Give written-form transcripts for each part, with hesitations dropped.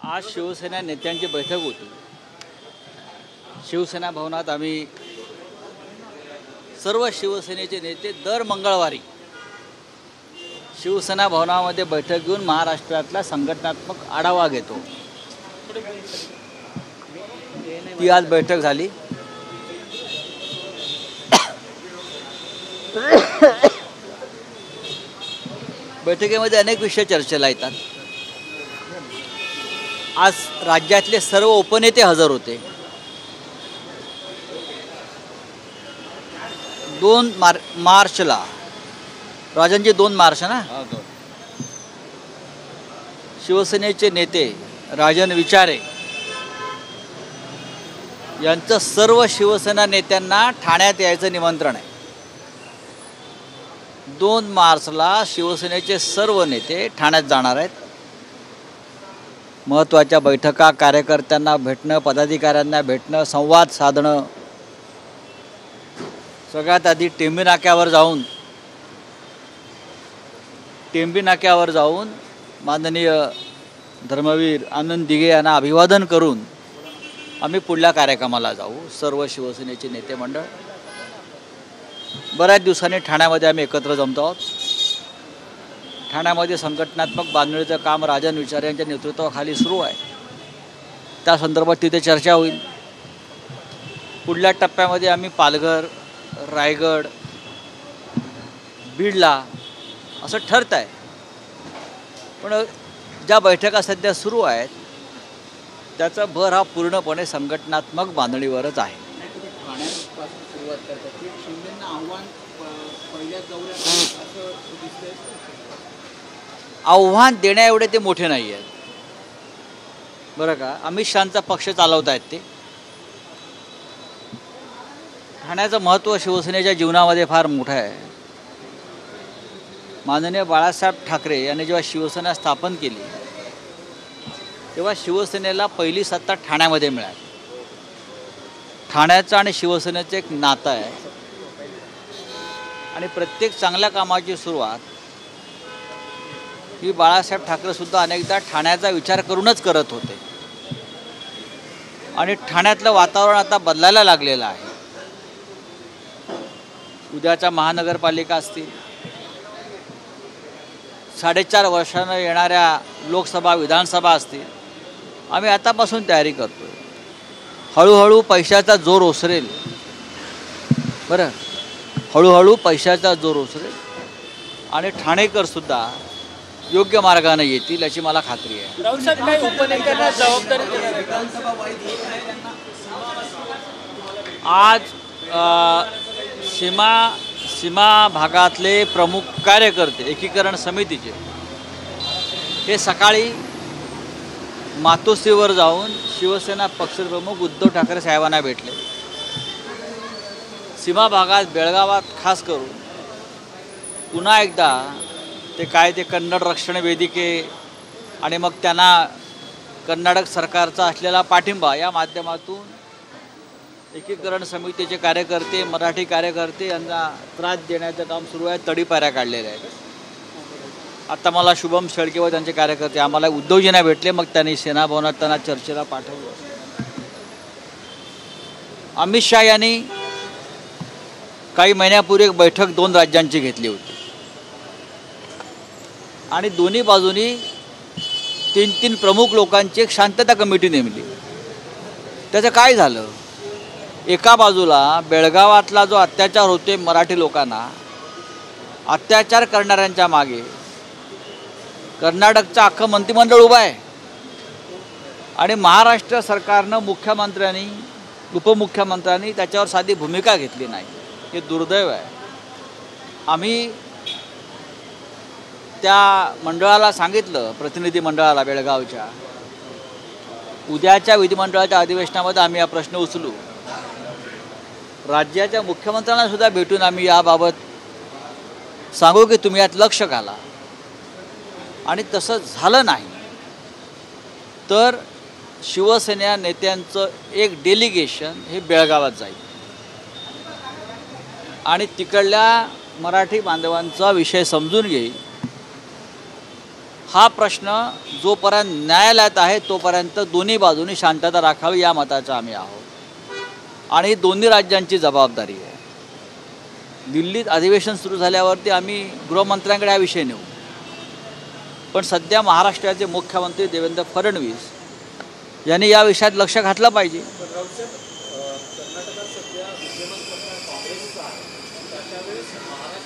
आज शिवसेना नेत्यांची बैठक होती। शिवसेना भवनात आम्ही सर्व शिवसेनेचे नेते दर मंगळवारी शिवसेना भवनामध्ये बैठक घेऊन महाराष्ट्रातला संघटनात्मक आढावा घेतो। ती आज बैठक झाली। बैठकीमध्ये अनेक विषय चर्चेला येतात। आज राज्यातले सर्व उपनेते हजर होते। 2 मार्चला राजनजी 2 मार्च ना शिवसेनेचे नेते राजन विचारे यांचं सर्व शिवसेना नेत्यांना ठाण्यात यायचं निमंत्रण आहे। 2 मार्चला शिवसेनेचे सर्व नेते ठाण्यात जाणार आहेत। महत्त्वाच्या बैठका, कार्यकर्त्यांना भेटणं, पदाधिकाऱ्यांना भेटणं, संवाद साधणं। सगळ्यात आधी टेंबी नाक्यावर जाऊन माननीय धर्मवीर आनंद दिघे यांना अभिवादन करून आम्ही पुढल्या कार्यक्रमाला जाऊ। सर्व शिवसेनेचे नेते मंडळ बऱ्याच दिवसांनी ठाण्यामध्ये आम्ही एकत्र जमतो आहोत। ठाण्यामध्ये संघटनात्मक बांधणीचं काम राजन विचारे यांच्या नेतृत्वाखाली सुरू आहे। त्या संदर्भात तिथे चर्चा होईल। पुढल्या टप्प्यामध्ये आम्ही पालघर, रायगड, बीडला असं ठरत आहे। पण ज्या बैठका सध्या सुरू आहेत त्याचा भर हा पूर्णपणे संघटनात्मक बांधणीवरच आहे। आव्हान देण्या एवढे ते मोठे नाही आहेत बरं का। अमित शहांचा पक्ष चालवत आहेत ते। ठाण्याचं महत्त्व शिवसेनेच्या जीवनामध्ये फार मोठं आहे। माननीय बाळासाहेब ठाकरे यांनी जेव्हा शिवसेना स्थापन केली तेव्हा शिवसेनेला पहिली सत्ता ठाण्यामध्ये मिळाली। ठाण्याचं आणि शिवसेनेचं एक नातं आहे आणि प्रत्येक चांगल्या कामाची सुरुवात ही बाळासाहेब ठाकरेसुद्धा अनेकदा ठाण्याचा विचार करूनच करत होते। आणि ठाण्यातलं वातावरण आता बदलायला लागलेलं आहे। उद्याच्या महानगरपालिका असतील, 4.5 वर्षानं येणाऱ्या लोकसभा, विधानसभा असतील, आम्ही आतापासून तयारी करतो। हळूहळू पैशाचा जोर ओसरेल बरं, हळूहळू पैशाचा जोर ओसरेल आणि ठाणेकरसुद्धा योग्य मार्गाने येतील याची मला खात्री आहे। आज सीमा भागातले प्रमुख कार्यकर्ते एकीकरण समितीचे हे सकाळी मातोश्रीवर जाऊन शिवसेना पक्षप्रमुख उद्धव ठाकरे साहेबांना भेटले। सीमा भागात बेळगावात खास करून पुन्हा एकदा ते कन्नड रक्षण वेदिके आणि मग त्यांना कर्नाटक सरकारचा असलेला पाठिंबा या माध्यमातून एकीकरण समितीचे कार्यकर्ते, मराठी कार्यकर्ते यांना त्रास देण्याचं काम सुरू आहे। तडीपाऱ्या काढलेल्या आहेत। आता मला शुभम शेळके व त्यांचे कार्यकर्ते आम्हाला उद्धवजींना भेटले, मग त्यांनी सेनाभवनात त्यांना चर्चेला पाठवलं। अमित शहा यांनी काही महिन्यापूर्वी एक बैठक 2 राज्यांची घेतली होती आणि दोन्ही बाजूनी 3 प्रमुख लोकांची एक शांतता कमिटी नेमली। त्याचं काय झालं? एका बाजूला बेळगावातला जो अत्याचार होते मराठी लोकांना, अत्याचार करणाऱ्यांच्या मागे कर्नाटकचं अख्खं मंत्रिमंडळ उभं आहे आणि महाराष्ट्र सरकारनं मुख्यमंत्र्यांनी, उपमुख्यमंत्र्यांनी त्याच्यावर साधी भूमिका घेतली नाही। हे दुर्दैव आहे। आम्ही त्या मंडळाला सांगितलं, प्रतिनिधी मंडळाला बेळगावच्या, उद्याच्या विधिमंडळाच्या अधिवेशनामध्ये आम्ही हा प्रश्न उचलू। राज्याच्या मुख्यमंत्र्यांना सुद्धा भेटून आम्ही याबाबत सांगू की तुम्ही यात लक्ष घाला। आणि तसं झालं नाही तर शिवसेना नेत्यांचं एक डेलिगेशन हे बेळगावात जाईल आणि तिकडल्या मराठी बांधवांचा विषय समजून घेईल हा प्रश्न जोपर्यंत न्यायालयात आहे तोपर्यंत दोन्ही बाजूनी शांतता राखावी या मताचा आम्ही आहोत आणि दोन्ही राज्यांची जबाबदारी आहे. दिल्लीत अधिवेशन सुरू झाल्यावरती आम्ही गृहमंत्र्यांकडे हा विषय नेऊ, पण सध्या महाराष्ट्राचे मुख्यमंत्री देवेंद्र फडणवीस यांनी या विषयात लक्ष घातलं पाहिजे.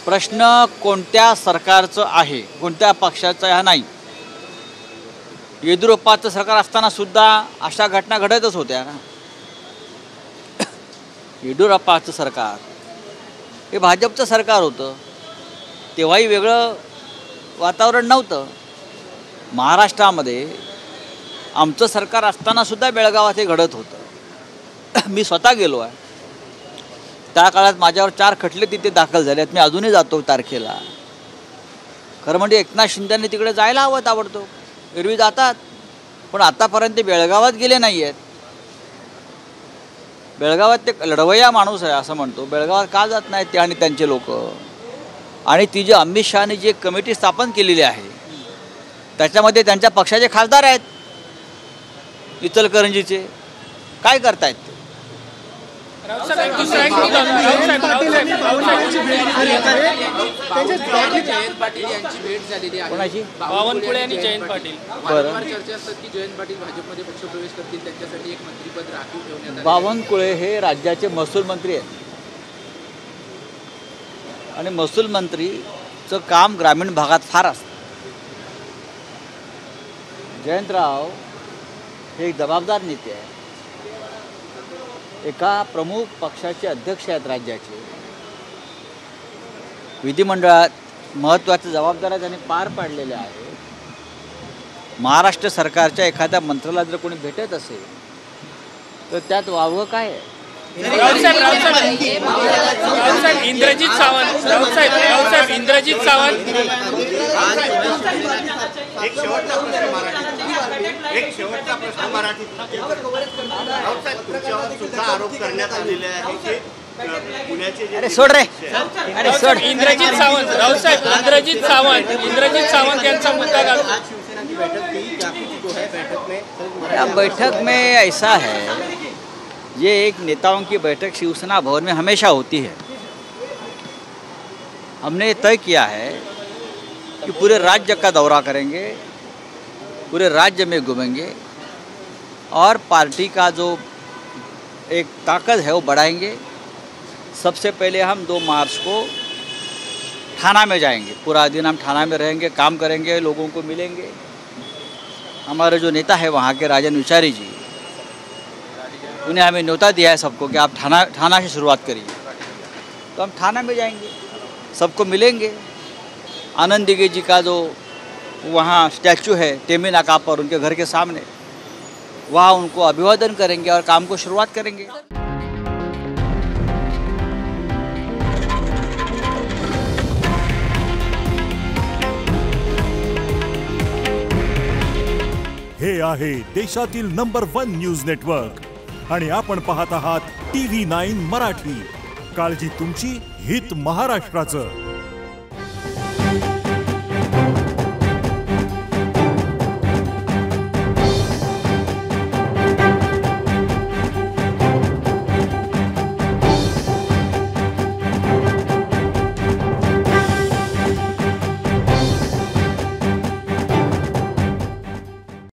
प्रश्न कोणत्या सरकारचं आहे, कोणत्या पक्षाचं हा नाही. येडियुरप्पाचं सरकार असताना सुद्धा अशा घटना घडतच होत्या ना. येडियुरप्पाचं सरकार हे भाजपचं सरकार होतं, तेव्हाही वेगळं वातावरण नव्हतं. महाराष्ट्रामध्ये आमचं सरकार असताना सुद्धा बेळगावात हे घडत होतं. मी स्वतः गेलो आहे. त्या काळात माझ्यावर 4 खटले तिथे दाखल झाले आहेत. मी अजूनही जातो तारखेला. खरं म्हणजे एकनाथ शिंदेंनी तिकडे जायला हवं ताबडतोब. एरवी जातात, पण आतापर्यंत ते बेळगावात गेले नाही आहेत. बेळगावात ते लढवय्या माणूस आहे असं म्हणतो. बेळगावात का जात नाहीत ते आणि त्यांचे लोक. आणि ती जी अमित शहानी जी एक कमिटी स्थापन केलेली आहे त्याच्यामध्ये त्यांच्या पक्षाचे खासदार आहेत इचलकरंजीचे. काय करतायत ते? कोणाची? बावनकुळे आणि जयंत पाटील. चर्चा असतात की जयंत पाटील भाजपमध्ये पक्षप्रवेश करतील, त्यांच्यासाठी एक मंत्रिपद राखीव ठेवण्यात आले. बावनकुळे हे राज्याचे महसूल मंत्री आहेत आणि महसूल मंत्रीचं काम ग्रामीण भागात फार असतं. जयंतराव हे एक जबाबदार नेते आहे. एका प्रमुख पक्षाचे अध्यक्ष आहेत राज्याचे. विधिमंडळात महत्त्वाच्या जबाबदाऱ्या त्यांनी पार पाडलेल्या आहेत. महाराष्ट्र सरकारच्या एखाद्या मंत्र्याला जर कोणी भेटत असेल तर त्यात वावगं काय आहे? इंद्रजित सावंत. रावसाहेब इंद्रजित सावंत. एक शेवटचा प्रश्न मराठीत. सुद्धा आरोप करण्यात आलेले आहे की पुण्याचे जे अरे सोड रे, अरे सोड. इंद्रजित सावंत. रावसाहेब इंद्रजित सावंत यांचा मुद्दा घालतो. बैठक में ऐसा है, ये एक नेताओं की बैठक शिवसेना भवन में हमेशा होती है. हमने तय किया है कि पूरे राज्य का दौरा करेंगे, पूरे राज्य में घूमेंगे और पार्टी का जो एक ताकत है वो बढ़ाएंगे. सबसे पहले हम 2 मार्च को थाना में जाएंगे. पूरा दिन हम थाना में रहेंगे, काम करेंगे, लोगों को मिलेंगे. हमारे जो नेता है वहाँ के राजन विचारी जी, उन्हें हमें न्योता दिया है सबको कि आप थाना से शुरुआत करिए. तो हम थाना में जाएंगे, सबको मिलेंगे. आनंद दिघे जी का जो वहाँ स्टैचू है टेमी नाका पर, उनके घर के सामने, वहाँ उनको अभिवादन करेंगे और काम को शुरुआत करेंगे. हे आहे देशातील नंबर 1 न्यूज नेटवर्क आणि आपण पाहत आहात TV9 मराठी. काळजी तुमची, हित महाराष्ट्राचं.